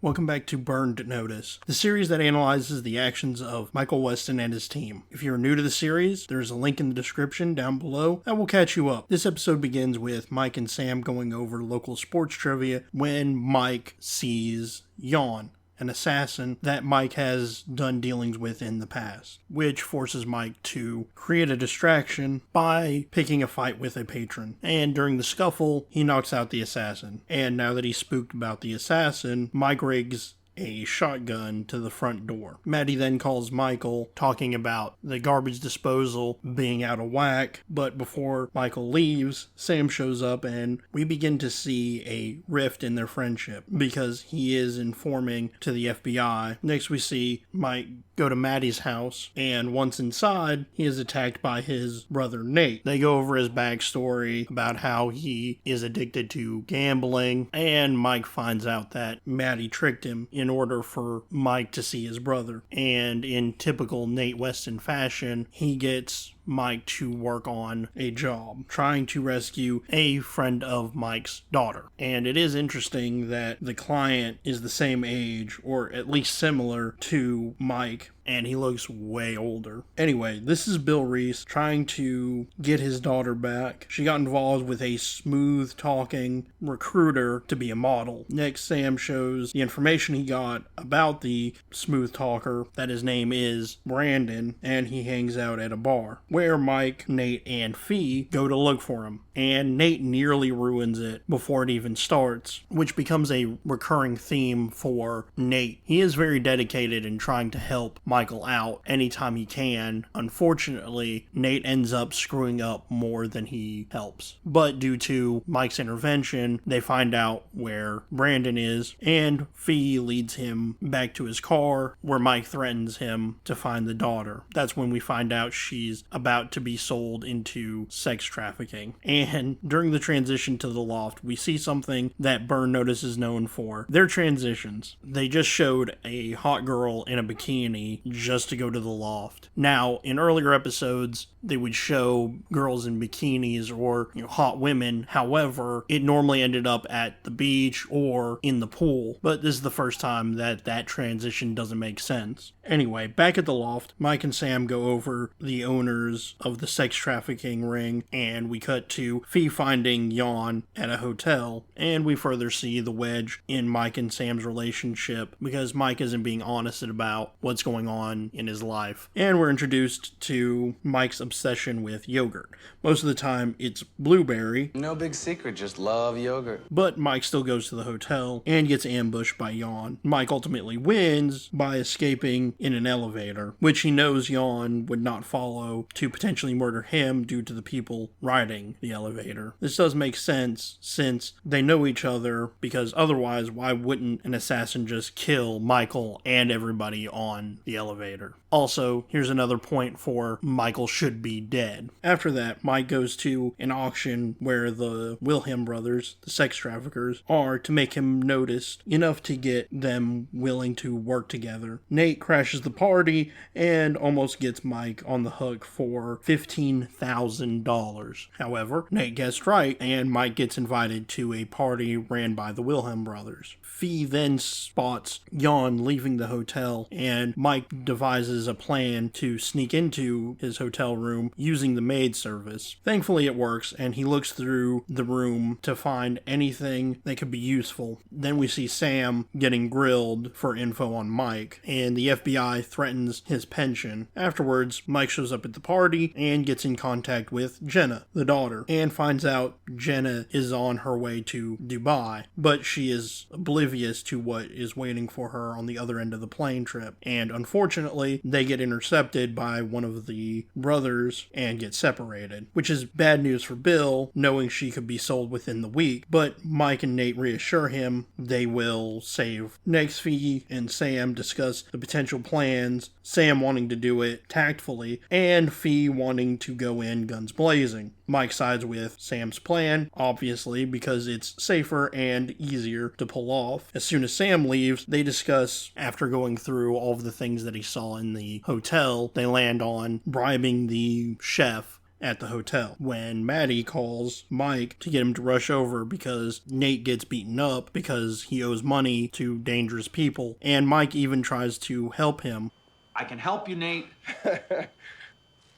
Welcome back to Burned Notice, the series that analyzes the actions of Michael Weston and his team. If you're new to the series, there's a link in the description down below that will catch you up. This episode begins with Mike and Sam going over local sports trivia when Mike sees Jan, an assassin that Mike has done dealings with in the past, which forces Mike to create a distraction by picking a fight with a patron. And during the scuffle, he knocks out the assassin. And now that he's spooked about the assassin, Mike rigs a shotgun to the front door. Maddie then calls Michael, talking about the garbage disposal being out of whack, but before Michael leaves, Sam shows up and we begin to see a rift in their friendship because he is informing to the FBI. Next we see Mike go to Maddie's house, and once inside, he is attacked by his brother Nate. They go over his backstory about how he is addicted to gambling, and Mike finds out that Maddie tricked him in order for Mike to see his brother. And in typical Nate Weston fashion, he gets Mike to work on a job, trying to rescue a friend of Mike's daughter. And it is interesting that the client is the same age, or at least similar to Mike, and he looks way older. Anyway, this is Bill Reese trying to get his daughter back. She got involved with a smooth-talking recruiter to be a model. Next, Sam shows the information he got about the smooth talker, that his name is Brandon, and he hangs out at a bar, where Mike, Nate, and Fee go to look for him. And Nate nearly ruins it before it even starts, which becomes a recurring theme for Nate. He is very dedicated in trying to help Michael out anytime he can. Unfortunately, Nate ends up screwing up more than he helps. But due to Mike's intervention, they find out where Brandon is, and Fee leads him back to his car, where Mike threatens him to find the daughter. That's when we find out she's about to be sold into sex trafficking. And during the transition to the loft, we see something that Burn Notice is known for. Their transitions. They just showed a hot girl in a bikini just to go to the loft. Now, in earlier episodes, they would show girls in bikinis or hot women. However, it normally ended up at the beach or in the pool. But this is the first time that transition doesn't make sense. Anyway, back at the loft, Mike and Sam go over the owners of the sex trafficking ring, and we cut to Fee finding Jan at a hotel, and we further see the wedge in Mike and Sam's relationship because Mike isn't being honest about what's going on in his life. And we're introduced to Mike's obsession with yogurt. Most of the time, it's blueberry. No big secret, just love yogurt. But Mike still goes to the hotel and gets ambushed by Jan. Mike ultimately wins by escaping in an elevator, which he knows Jan would not follow to potentially murder him due to the people riding the elevator. This does make sense since they know each other, because otherwise why wouldn't an assassin just kill Michael and everybody on the elevator? Also, here's another point for Michael should be dead. After that, Mike goes to an auction where the Wilhelm brothers, the sex traffickers, are to make him noticed enough to get them willing to work together. Nate crashes the party and almost gets Mike on the hook for $15,000. However, Nate guessed right and Mike gets invited to a party ran by the Wilhelm brothers. Fee then spots Jan leaving the hotel, and Mike devises a plan to sneak into his hotel room using the maid service. Thankfully it works, and he looks through the room to find anything that could be useful. Then we see Sam getting grilled for info on Mike, and the FBI threatens his pension. Afterwards, Mike shows up at the party and gets in contact with Jenna, the daughter, and finds out Jenna is on her way to Dubai, but she is oblivious to what is waiting for her on the other end of the plane trip. And unfortunately, they get intercepted by one of the brothers and get separated, which is bad news for Bill, knowing she could be sold within the week. But Mike and Nate reassure him they will save. Next, Fee and Sam discuss the potential plans, Sam wanting to do it tactfully, and Fee wanting to go in guns blazing. Mike sides with Sam's plan, obviously, because it's safer and easier to pull off. As soon as Sam leaves, they discuss, after going through all of the things that he saw in the hotel, they land on bribing the chef at the hotel when Maddie calls Mike to get him to rush over because Nate gets beaten up because he owes money to dangerous people, and Mike even tries to help him. I can help you, Nate.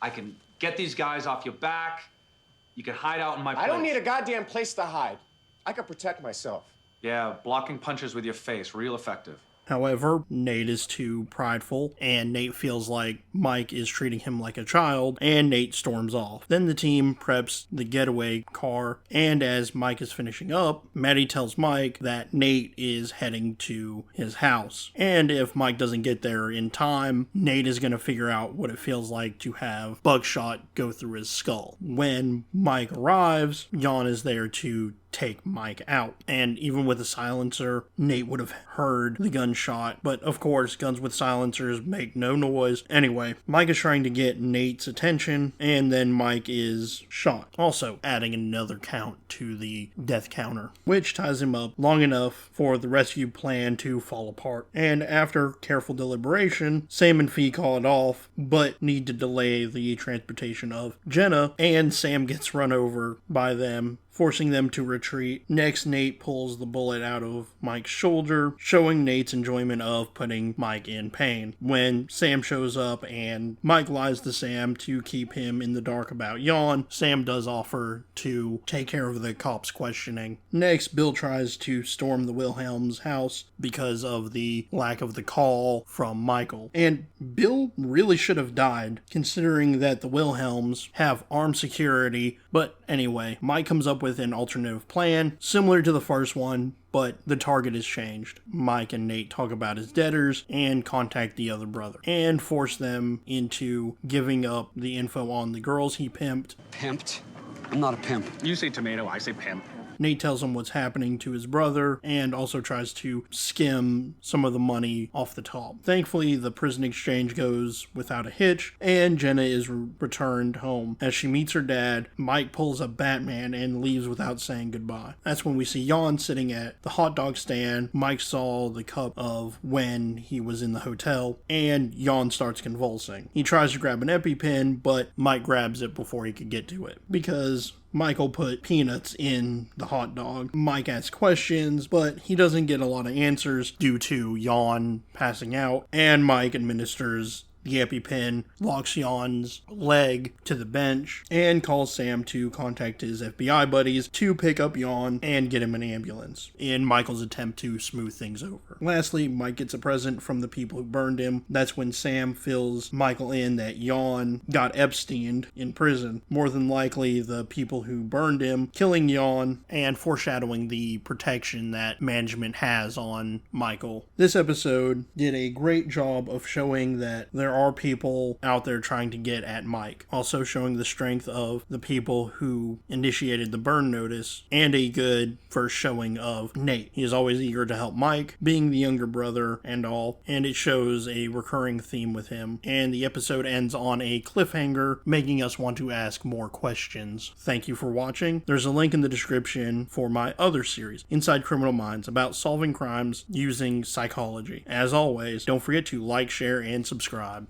I can get these guys off your back. You can hide out in my place. I don't need a goddamn place to hide. I can protect myself. Yeah, blocking punches with your face, real effective. However, Nate is too prideful, and Nate feels like Mike is treating him like a child, and Nate storms off. Then the team preps the getaway car, and as Mike is finishing up, Maddie tells Mike that Nate is heading to his house. And if Mike doesn't get there in time, Nate is going to figure out what it feels like to have buckshot go through his skull. When Mike arrives, Jan is there to take Mike out. And even with a silencer, Nate would have heard the gunshot. But of course, guns with silencers make no noise. Anyway, Mike is trying to get Nate's attention, and then Mike is shot. Also adding another count to the death counter, which ties him up long enough for the rescue plan to fall apart. And after careful deliberation, Sam and Fee call it off, but need to delay the transportation of Jenna, and Sam gets run over by them, forcing them to retreat. Next, Nate pulls the bullet out of Mike's shoulder, showing Nate's enjoyment of putting Mike in pain. When Sam shows up and Mike lies to Sam to keep him in the dark about Jan, Sam does offer to take care of the cops' questioning. Next, Bill tries to storm the Wilhelms' house because of the lack of the call from Michael. And Bill really should have died, considering that the Wilhelms have armed security. But anyway, Mike comes up with an alternative plan, similar to the first one, but the target is changed. Mike and Nate talk about his debtors and contact the other brother, and force them into giving up the info on the girls he pimped. Pimped? I'm not a pimp. You say tomato, I say pimp. Nate tells him what's happening to his brother and also tries to skim some of the money off the top. Thankfully, the prison exchange goes without a hitch, and Jenna is returned home. As she meets her dad, Mike pulls a Batman and leaves without saying goodbye. That's when we see Jan sitting at the hot dog stand. Mike saw the cup of when he was in the hotel, and Jan starts convulsing. He tries to grab an EpiPen, but Mike grabs it before he could get to it, because Michael put peanuts in the hot dog. Mike asks questions, but he doesn't get a lot of answers due to Jan passing out, and Mike administers the EpiPen, locks Jan's leg to the bench, and calls Sam to contact his FBI buddies to pick up Jan and get him an ambulance in Michael's attempt to smooth things over. Lastly, Mike gets a present from the people who burned him. That's when Sam fills Michael in that Jan got Epsteined in prison. More than likely, the people who burned him, killing Jan, and foreshadowing the protection that management has on Michael. This episode did a great job of showing that there are people out there trying to get at Mike. Also showing the strength of the people who initiated the burn notice, and a good first showing of Nate. He is always eager to help Mike, being the younger brother and all, and it shows a recurring theme with him. And the episode ends on a cliffhanger, making us want to ask more questions. Thank you for watching. There's a link in the description for my other series, Inside Criminal Minds, about solving crimes using psychology. As always, don't forget to like, share, and subscribe.